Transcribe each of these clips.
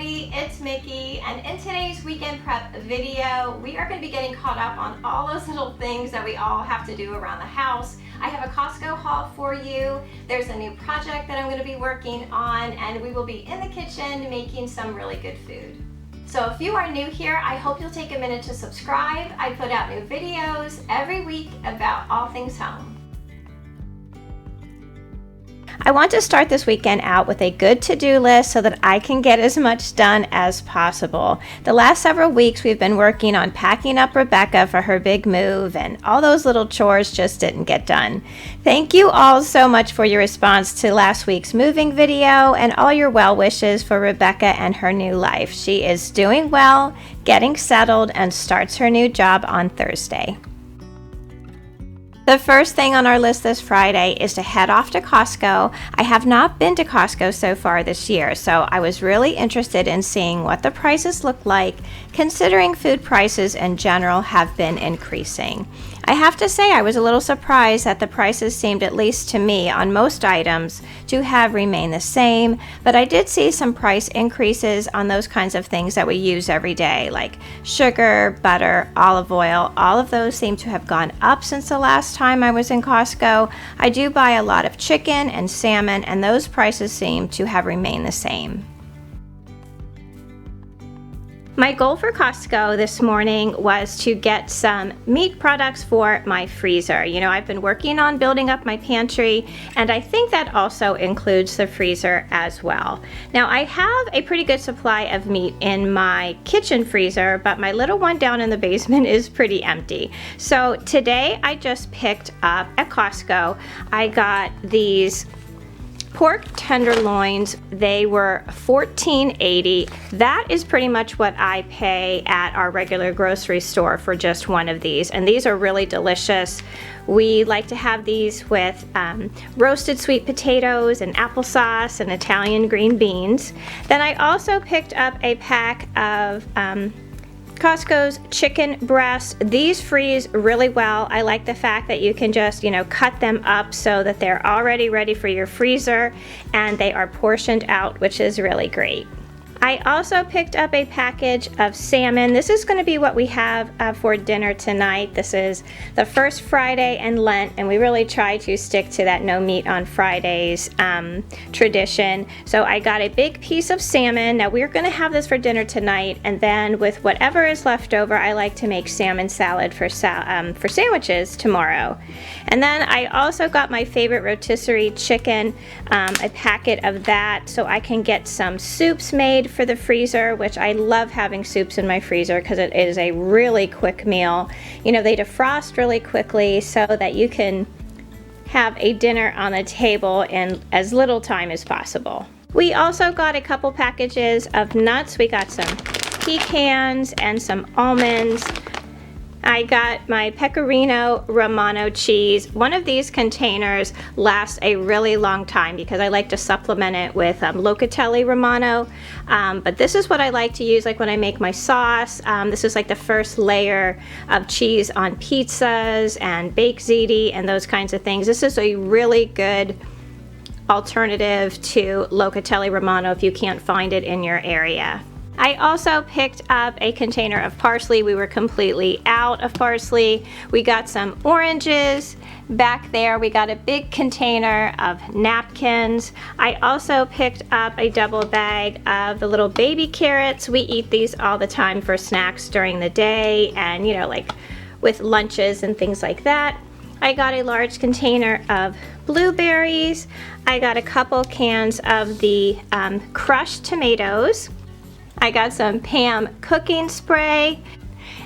everybody, it's Mickey, and in today's weekend prep video, we are going to be getting caught up on all those little things that we all have to do around the house. I have a Costco haul for you. There's a new project that I'm going to be working on, and we will be in the kitchen making some really good food. So if you are new here, I hope you'll take a minute to subscribe. I put out new videos every week about all things home. I want to start this weekend out with a good to-do list so that I can get as much done as possible. The last several weeks we've been working on packing up Rebecca for her big move, and all those little chores just didn't get done. Thank you all so much for your response to last week's moving video and all your well wishes for Rebecca and her new life. She is doing well, getting settled, and starts her new job on Thursday. The first thing on our list this Friday is to head off to Costco. I have not been to Costco so far this year, so I was really interested in seeing what the prices look like, considering food prices in general have been increasing. I have to say I was a little surprised that the prices seemed, at least to me, on most items to have remained the same, but I did see some price increases on those kinds of things that we use every day, like sugar, butter, olive oil. All of those seem to have gone up since the last time I was in Costco. I do buy a lot of chicken and salmon, and those prices seem to have remained the same. My goal for Costco this morning was to get some meat products for my freezer. You know, I've been working on building up my pantry, and I think that also includes the freezer as well. Now, I have a pretty good supply of meat in my kitchen freezer, but my little one down in the basement is pretty empty. So today I just picked up at Costco, I got these pork tenderloins. They were $14.80. That is pretty much what I pay at our regular grocery store for just one of these, and these are really delicious. We like to have these with roasted sweet potatoes and applesauce and Italian green beans. Then I also picked up a pack of Costco's chicken breasts. These freeze really well. I like the fact that you can just, cut them up so that they're already ready for your freezer, and they are portioned out, which is really great. I also picked up a package of salmon. This is going to be what we have for dinner tonight. This is the first Friday in Lent, and we really try to stick to that no meat on Fridays tradition. So I got a big piece of salmon. Now we're going to have this for dinner tonight, and then with whatever is left over, I like to make salmon salad for sandwiches tomorrow. And then I also got my favorite rotisserie chicken, a packet of that, so I can get some soups made for the freezer, which I love having soups in my freezer because it is a really quick meal. They defrost really quickly so that you can have a dinner on the table in as little time as possible. We also got a couple packages of nuts. We got some pecans and some almonds. I got my Pecorino Romano cheese. One of these containers lasts a really long time because I like to supplement it with Locatelli Romano. But this is what I like to use, like when I make my sauce. This is like the first layer of cheese on pizzas and baked ziti and those kinds of things. This is a really good alternative to Locatelli Romano if you can't find it in your area. I also picked up a container of parsley. We were completely out of parsley. We got some oranges. Back there we got a big container of napkins. I also picked up a double bag of the little baby carrots. We eat these all the time for snacks during the day and, like with lunches and things like that. I got a large container of blueberries. I got a couple cans of the crushed tomatoes. I got some Pam cooking spray,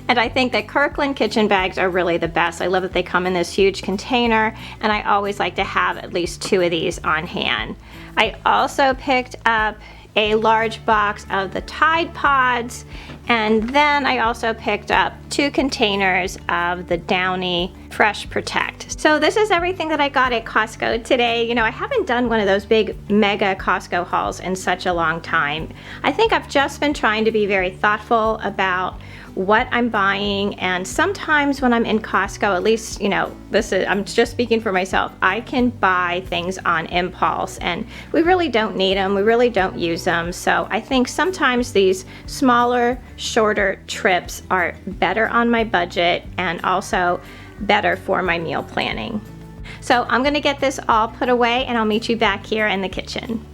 and I think that Kirkland kitchen bags are really the best. I love that they come in this huge container, and I always like to have at least 2 of these on hand. I also picked up a large box of the Tide Pods, And then I also picked up 2 containers of the Downy Fresh Protect. So this is everything that I got at Costco today. You know, I haven't done one of those big mega Costco hauls in such a long time. I think I've just been trying to be very thoughtful about what I'm buying, and sometimes when I'm in Costco, at least, you know, I'm just speaking for myself, I can buy things on impulse and we really don't need them, we really don't use them. So I think sometimes these smaller, shorter trips are better on my budget and also better for my meal planning. So I'm gonna get this all put away and I'll meet you back here in the kitchen.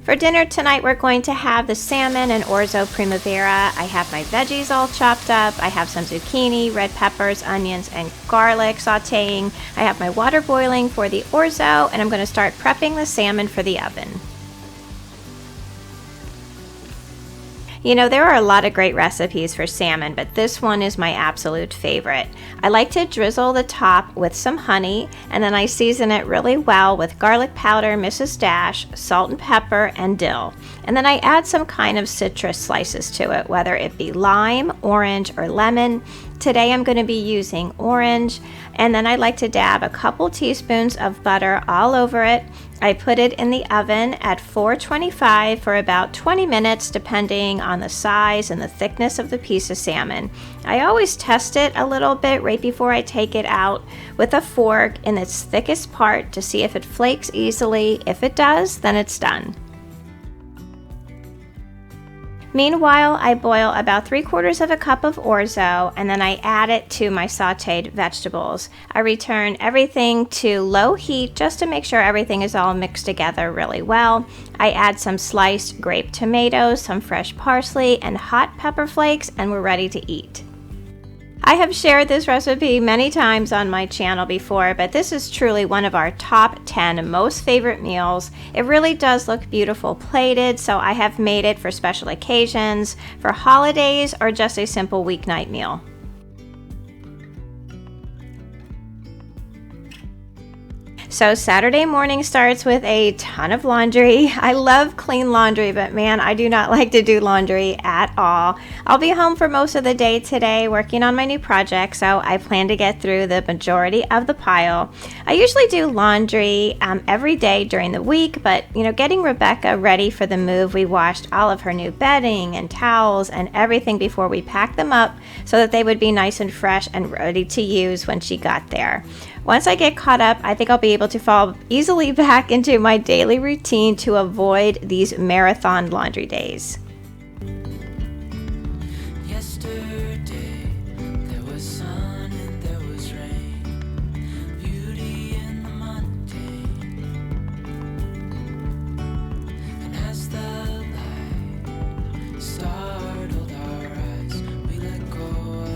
For dinner tonight, we're going to have the salmon and orzo primavera. I have my veggies all chopped up. I have some zucchini, red peppers, onions, and garlic sauteing. I have my water boiling for the orzo, and I'm going to start prepping the salmon for the oven. You know, there are a lot of great recipes for salmon, but this one is my absolute favorite. I like to drizzle the top with some honey, and then I season it really well with garlic powder, Mrs. Dash, salt and pepper, and dill. And then I add some kind of citrus slices to it, whether it be lime, orange, or lemon. Today I'm going to be using orange, and then I like to dab a couple teaspoons of butter all over it. I put it in the oven at 425 for about 20 minutes, depending on the size and the thickness of the piece of salmon. I always test it a little bit right before I take it out with a fork in its thickest part to see if it flakes easily. If it does, then it's done. Meanwhile, I boil about 3/4 of a cup of orzo, and then I add it to my sauteed vegetables. I return everything to low heat just to make sure everything is all mixed together really well. I add some sliced grape tomatoes, some fresh parsley, and hot pepper flakes, and we're ready to eat. I have shared this recipe many times on my channel before, but this is truly one of our top 10 most favorite meals. It really does look beautiful plated, so I have made it for special occasions, for holidays, or just a simple weeknight meal. So Saturday morning starts with a ton of laundry. I love clean laundry, but man, I do not like to do laundry at all. I'll be home for most of the day today working on my new project, so I plan to get through the majority of the pile. I usually do laundry every day during the week, but you know, getting Rebecca ready for the move, we washed all of her new bedding and towels and everything before we packed them up so that they would be nice and fresh and ready to use when she got there. Once I get caught up, I think I'll be able to fall easily back into my daily routine to avoid these marathon laundry days. Yesterday, there was sun and there was rain, beauty in the mundane. And as the light startled our eyes, we let go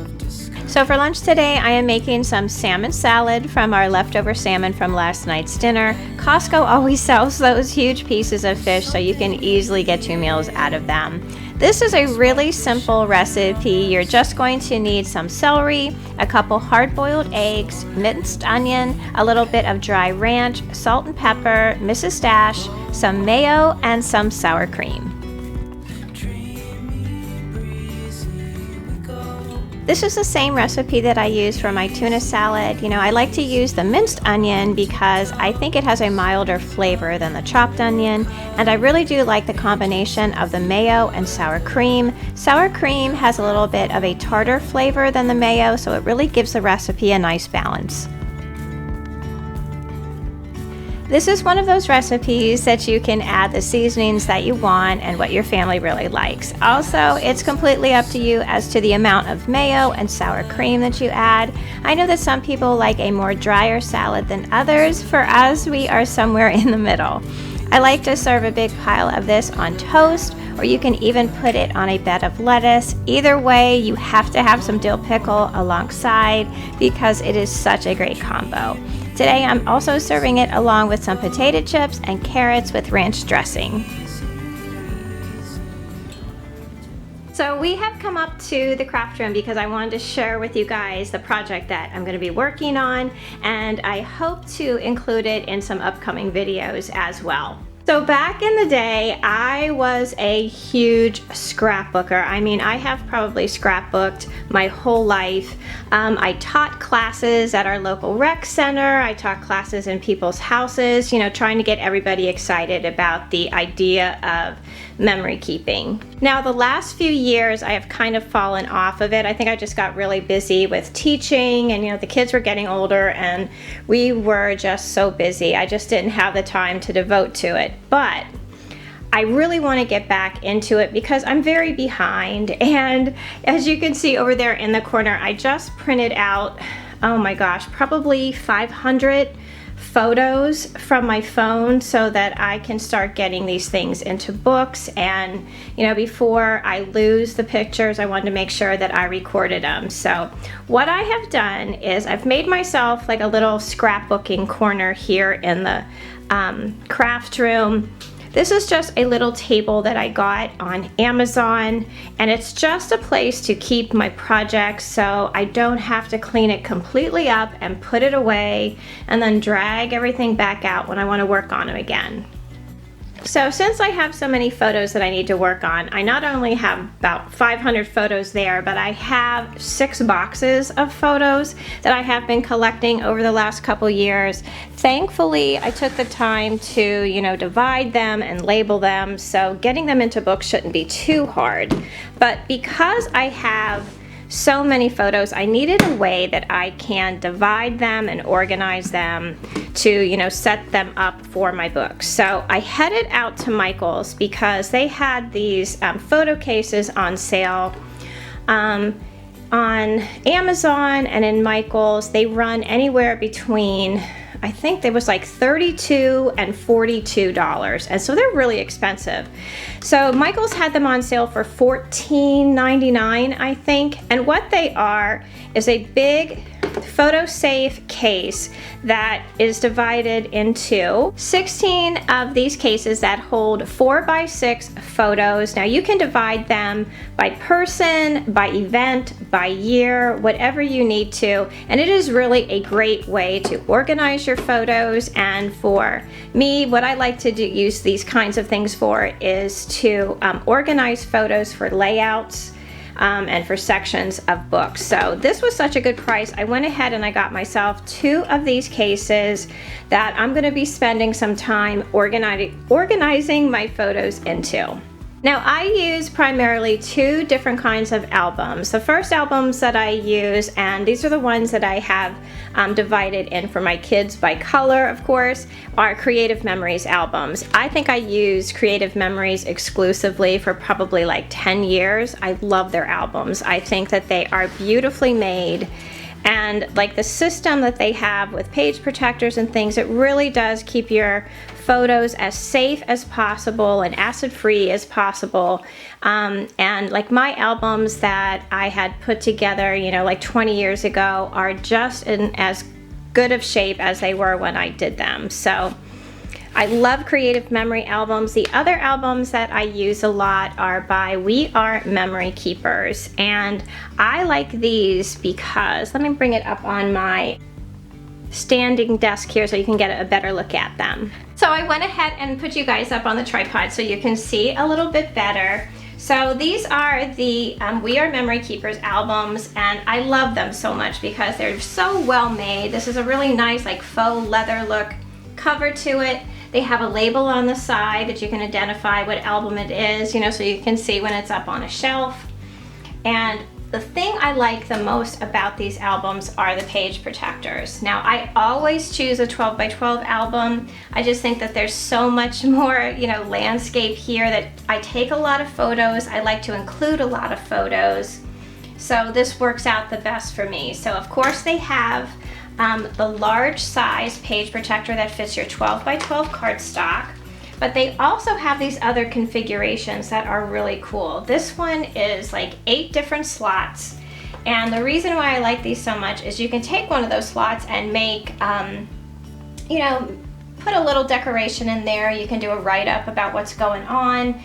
of disguise. So for lunch today, I am making some salmon salad from our leftover salmon from last night's dinner. Costco always sells those huge pieces of fish, so you can easily get 2 meals out of them. This is a really simple recipe. You're just going to need some celery, a couple hard-boiled eggs, minced onion, a little bit of dry ranch, salt and pepper, Mrs. Dash, some mayo, and some sour cream. This is the same recipe that I use for my tuna salad. You know, I like to use the minced onion because I think it has a milder flavor than the chopped onion, and I really do like the combination of the mayo and sour cream. Sour cream has a little bit of a tartar flavor than the mayo, so it really gives the recipe a nice balance. This is one of those recipes that you can add the seasonings that you want and what your family really likes. Also, it's completely up to you as to the amount of mayo and sour cream that you add. I know that some people like a more drier salad than others. For us, we are somewhere in the middle. I like to serve a big pile of this on toast, or you can even put it on a bed of lettuce. Either way, you have to have some dill pickle alongside because it is such a great combo. Today I'm also serving it along with some potato chips and carrots with ranch dressing. So we have come up to the craft room because I wanted to share with you guys the project that I'm going to be working on, and I hope to include it in some upcoming videos as well. So back in the day, I was a huge scrapbooker. I mean, I have probably scrapbooked my whole life. I taught classes at our local rec center. I taught classes in people's houses, you know, trying to get everybody excited about the idea of memory keeping. Now, the last few years, I have kind of fallen off of it. I think I just got really busy with teaching, and you know, the kids were getting older and we were just so busy. I just didn't have the time to devote to it. But I really want to get back into it because I'm very behind. And as you can see over there in the corner, I just printed out, oh my gosh, probably 500 photos from my phone so that I can start getting these things into books. And you know, before I lose the pictures, I wanted to make sure that I recorded them. So what I have done is I've made myself like a little scrapbooking corner here in the craft room. This is just a little table that I got on Amazon, and it's just a place to keep my projects so I don't have to clean it completely up and put it away and then drag everything back out when I want to work on them again. So since I have so many photos that I need to work on, I not only have about 500 photos there, but I have 6 boxes of photos that I have been collecting over the last couple years. Thankfully, I took the time to, you know, divide them and label them, so getting them into books shouldn't be too hard. But because I have so many photos, I needed a way that I can divide them and organize them to, you know, set them up for my books. So I headed out to Michael's because they had these photo cases on sale on Amazon and in Michael's. They run anywhere between, I think it was like $32 and $42, and so they're really expensive. So Michael's had them on sale for $14.99, I think, and what they are is a big photo safe case that is divided into 16 of these cases that hold 4x6 photos. Now you can divide them by person, by event, by year, whatever you need to, and it is really a great way to organize your photos. And for me, what I like to use these kinds of things for is to organize photos for layouts and for sections of books. So this was such a good price. I went ahead and I got myself 2 of these cases that I'm going to be spending some time organizing my photos into. Now I use primarily 2 different kinds of albums. The first albums that I use, and these are the ones that I have divided in for my kids by color, of course, are Creative Memories albums. I think I use Creative Memories exclusively for probably like 10 years. I love their albums. I think that they are beautifully made. And like the system that they have with page protectors and things, it really does keep your photos as safe as possible and acid-free as possible. And like my albums that I had put together, you know, like 20 years ago are just in as good of shape as they were when I did them. So I love Creative Memory albums. The other albums that I use a lot are by We Are Memory Keepers, and I like these because, let me bring it up on my standing desk here so you can get a better look at them. So I went ahead and put you guys up on the tripod so you can see a little bit better. So these are the We Are Memory Keepers albums, and I love them so much because they're so well made. This is a really nice like faux leather look cover to it. They have a label on the side that you can identify what album it is, you know, so you can see when it's up on a shelf. And the thing I like the most about these albums are the page protectors. Now, I always choose a 12x12 album. I just think that there's so much more, you know, landscape here that I take a lot of photos. I like to include a lot of photos. So this works out the best for me. So of course they have the large size page protector that fits your 12x12 cardstock, but they also have these other configurations that are really cool. This one is like 8 different slots, and the reason why I like these so much is you can take one of those slots and make, you know, put a little decoration in there. You can do a write-up about what's going on.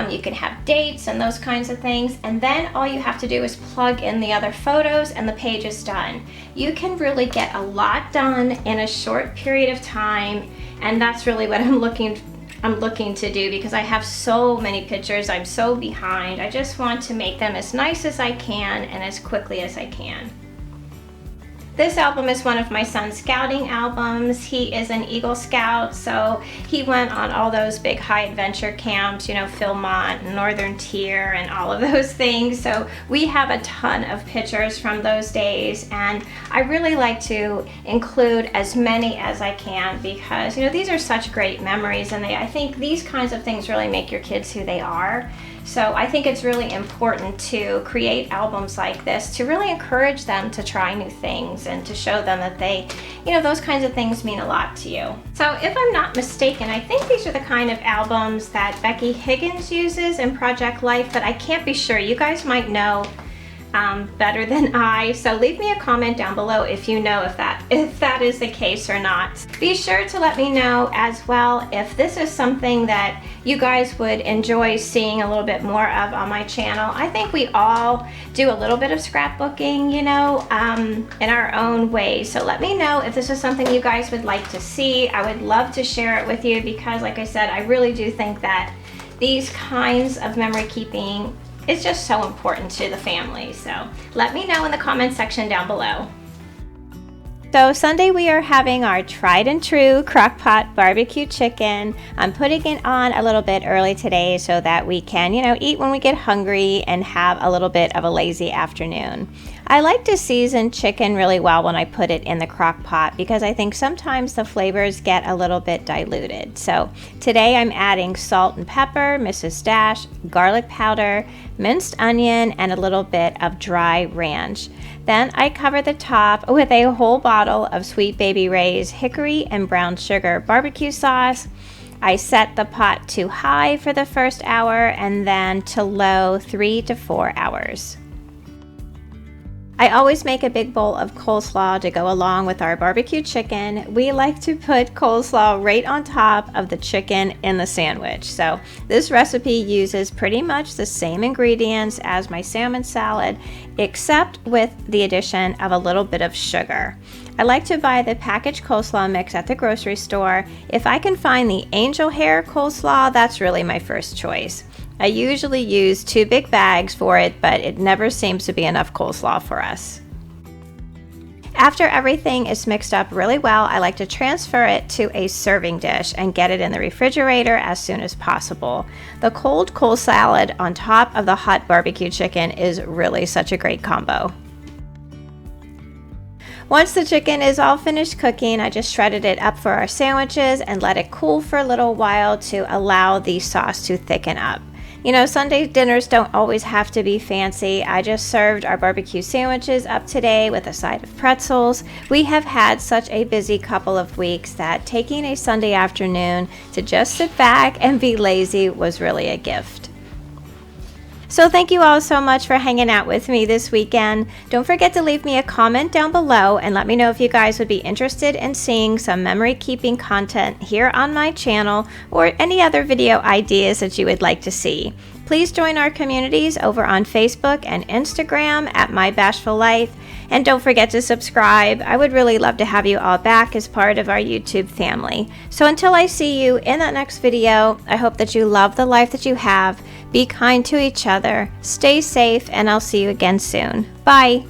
You can have dates and those kinds of things, and then all you have to do is plug in the other photos and the page is done. You can really get a lot done in a short period of time, and that's really what I'm looking I'm looking to do because I have so many pictures. I'm so behind. I just want to make them as nice as I can and as quickly as I can. This album is one of my son's scouting albums. He is an Eagle Scout, so he went on all those big high adventure camps, you know, Philmont, Northern Tier, and all of those things. So we have a ton of pictures from those days, and I really like to include as many as I can because, you know, these are such great memories, and I think these kinds of things really make your kids who they are. So I think it's really important to create albums like this to really encourage them to try new things and to show them that they, you know, those kinds of things mean a lot to you. So if I'm not mistaken, I think these are the kind of albums that Becky Higgins uses in Project Life, but I can't be sure. You guys might know better than I, so leave me a comment down below if you know if that is the case or not. Be sure to let me know as well if this is something that you guys would enjoy seeing a little bit more of on my channel. I think we all do a little bit of scrapbooking, you know, in our own way. So let me know if this is something you guys would like to see. I would love to share it with you because, like I said, I really do think that these kinds of memory keeping is just so important to the family. So let me know in the comment section down below. So Sunday we are having our tried and true Crockpot barbecue chicken. I'm putting it on a little bit early today so that we can, you know, eat when we get hungry and have a little bit of a lazy afternoon. I like to season chicken really well when I put it in the crock pot because I think sometimes the flavors get a little bit diluted. So today I'm adding salt and pepper, Mrs. Dash, garlic powder, minced onion, and a little bit of dry ranch. Then I cover the top with a whole bottle of Sweet Baby Ray's hickory and brown sugar barbecue sauce. I set the pot to high for the first hour and then to low 3 to 4 hours. I always make a big bowl of coleslaw to go along with our barbecue chicken. We like to put coleslaw right on top of the chicken in the sandwich. So this recipe uses pretty much the same ingredients as my salmon salad, except with the addition of a little bit of sugar. I like to buy the packaged coleslaw mix at the grocery store. If I can find the angel hair coleslaw, that's really my first choice. I usually use 2 big bags for it, but it never seems to be enough coleslaw for us. After everything is mixed up really well, I like to transfer it to a serving dish and get it in the refrigerator as soon as possible. The cold coleslaw salad on top of the hot barbecue chicken is really such a great combo. Once the chicken is all finished cooking, I just shredded it up for our sandwiches and let it cool for a little while to allow the sauce to thicken up. You know, Sunday dinners don't always have to be fancy. I just served our barbecue sandwiches up today with a side of pretzels. We have had such a busy couple of weeks that taking a Sunday afternoon to just sit back and be lazy was really a gift. So thank you all so much for hanging out with me this weekend. Don't forget to leave me a comment down below and let me know if you guys would be interested in seeing some memory keeping content here on my channel or any other video ideas that you would like to see. Please join our communities over on Facebook and Instagram at My Bashful Life, and don't forget to subscribe. I would really love to have you all back as part of our YouTube family. So until I see you in that next video, I hope that you love the life that you have, be kind to each other, stay safe, and I'll see you again soon. Bye!